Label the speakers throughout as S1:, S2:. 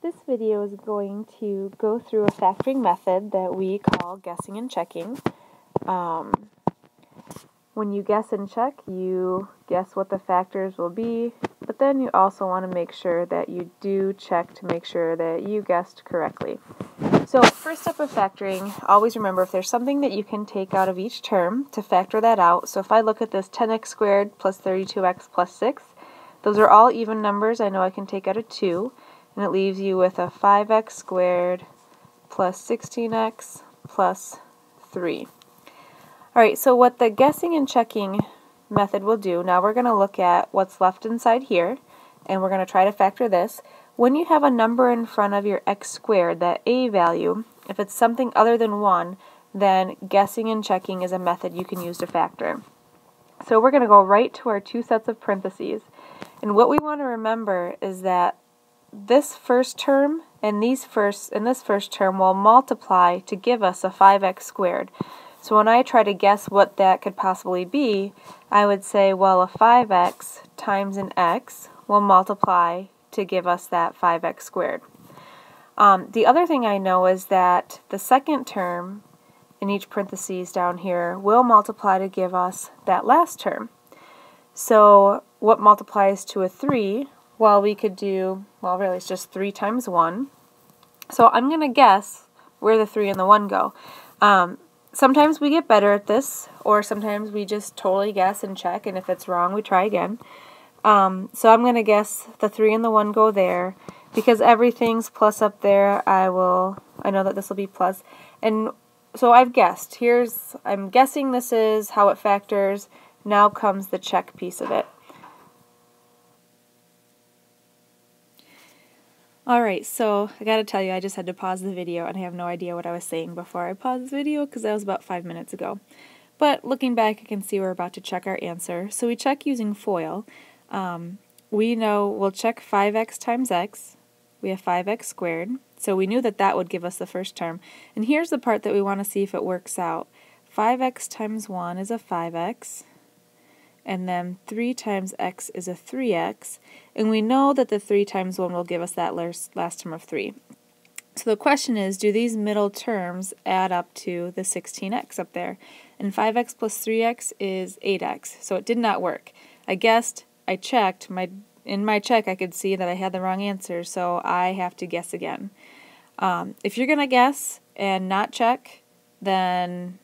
S1: This video is going to go through a factoring method that we call guessing and checking. When you guess and check, you guess what the factors will be, but then you also want to make sure that you do check to make sure that you guessed correctly. So first step of factoring, always remember if there's something that you can take out of each term to factor that out. So if I look at this 10x squared plus 32x plus 6, those are all even numbers. I know I can take out a 2, and it leaves you with a 5x squared plus 16x plus 3. Alright, so what the guessing and checking method will do, now we're going to look at what's left inside here, and we're going to try to factor this. When you have a number in front of your x squared, that a value, if it's something other than 1, then guessing and checking is a method you can use to factor. So we're going to go right to our two sets of parentheses. And what we want to remember is that this first term and this first term will multiply to give us a 5x squared. So when I try to guess what that could possibly be, I would say, well, a 5x times an x will multiply to give us that 5x squared. The other thing I know is that the second term in each parentheses down here will multiply to give us that last term. So what multiplies to a 3? Well, we could do, well, really it's just 3 times 1. So I'm going to guess where the 3 and the 1 go. Sometimes we get better at this, or sometimes we just totally guess and check, and if it's wrong, we try again. So I'm going to guess the 3 and the 1 go there. Because everything's plus up there, I know that this will be plus. And so I've guessed. I'm guessing this is how it factors. Now comes the check piece of it. Alright, so I gotta tell you, I just had to pause the video and I have no idea what I was saying before I paused the video because that was about 5 minutes ago. But looking back, I can see we're about to check our answer. So we check using FOIL. We know we'll check 5x times x. We have 5x squared. So we knew that that would give us the first term. And here's the part that we want to see if it works out. 5x times 1 is a 5x. And then 3 times x is a 3x, and we know that the 3 times 1 will give us that last term of 3. So the question is, do these middle terms add up to the 16x up there? And 5x plus 3x is 8x, so it did not work. I guessed, I checked, in my check I could see that I had the wrong answer, so I have to guess again. If you're going to guess and not check, then,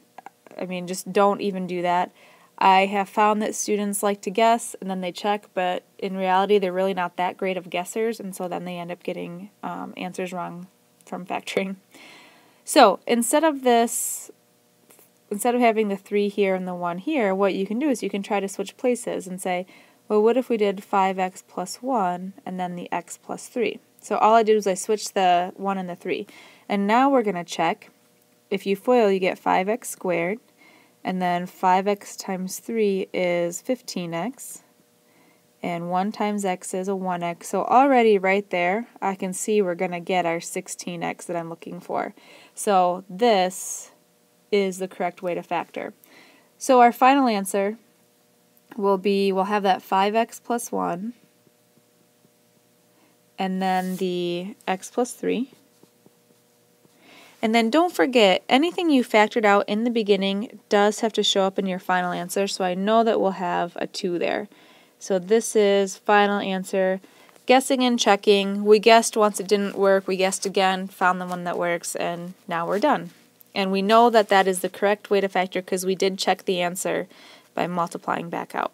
S1: just don't even do that. I have found that students like to guess and then they check, but in reality they're really not that great of guessers, and so then they end up getting answers wrong from factoring. So instead of having the 3 here and the 1 here, what you can do is you can try to switch places and say, well, what if we did 5x plus 1 and then the x plus 3? So all I did was I switched the 1 and the 3. And now we're going to check. If you FOIL, you get 5x squared. And then 5x times 3 is 15x, and 1 times x is a 1x. So already right there, I can see we're going to get our 16x that I'm looking for. So this is the correct way to factor. So our final answer will be, we'll have that 5x plus 1, and then the x plus 3. And then don't forget, anything you factored out in the beginning does have to show up in your final answer, so I know that we'll have a 2 there. So this is final answer. Guessing and checking. We guessed once it didn't work, we guessed again, found the one that works, and now we're done. And we know that that is the correct way to factor because we did check the answer by multiplying back out.